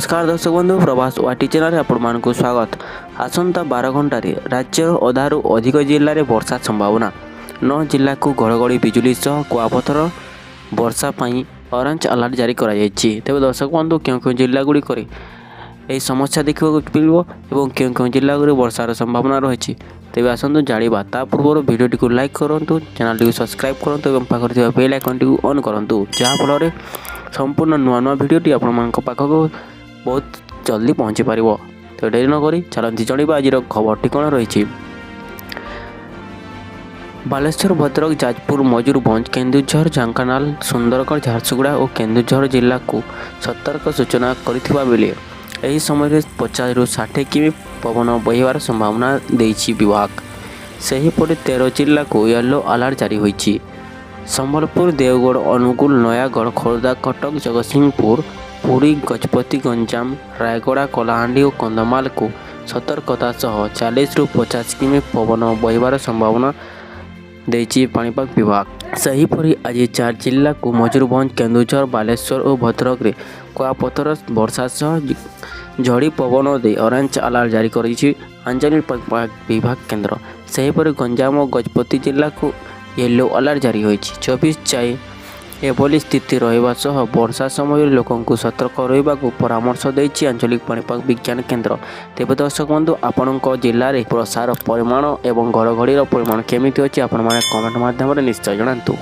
नमस्कार दर्शक बंधु प्रवास वाटी चैनल आपको स्वागत। आसंता 12 घंटे राज्यर अधारू अधिक जिले में वर्षा संभावना। 9 जिला को घड़घड़ी बिजुली सह कुआपथर वर्षा पाई ऑरेंज अलर्ट जारी कर तेज दर्शक बंधु क्यों जिला गुड़िक समस्या देखा मिलो क्यों क्यों जिला वर्षार संभावना रही तेज आसतु जाना ता पूर्व भिडियो को लाइक करूँ, चैनल टी सब्सक्राइब करूँ और पाखे बेल आइकन टी ऑन करूँ जहाँफल संपूर्ण नुआ नुआ भिडियोटी आपको बहुत जल्दी पहुँची पार। तो डेरी नक चलती जाना आज खबर कौन रही। बालेश्वर, भद्रक, जाजपुर, मयूरभंज, केन्दुझर, ढेंकानाल, सुंदरगढ़, झारसुगुड़ा और केन्दुझर जिला को सतर्क सूचना करथिबा बेले एही समय 50 ରୁ 60 किमी पवन बहिबार संभावना देछि विभाग। सेहीपरि 13 जिला को येलो अलर्ट जारी होइछि। संबलपुर, देवगढ़, अनुगुल, नयागढ़, खोर्धा, कटक, जगतसिंहपुर, पुरी, गजपति, गंजाम, रायगड़ा, कलाहांडी और कंधमाल को सतर्कता सह 40 ରୁ 50 किमी पवन बहिबार संभावना देछि पाणीपाग विभाग। सेहीपरि आज 4 जिला को मयूरभंज, केन्दुझर, बालेश्वर और भद्रक रे कुआपथर वर्षा सह झड़ी पवन दे ऑरेंज अलर्ट जारी करिछि आंचलिक पाणीपाग विभाग केन्द्र। सेहीपरि गंजाम और गजपति जिला को येलो अलर्ट जारी होइछि। 24 जाए एभली स्थिति रहिबा सह वर्षा समय लोकों को सतर्क रहिबा को परामर्श देछि आंचलिक पाणीपाग विज्ञान केन्द्र। तेबे दर्शक बंधु आपणक जिले में वर्षार परिमाण एवं घड़घड़ीर परिमाण केमिति अछि आपण माने कमेंट माध्यम निश्चय जणांतु।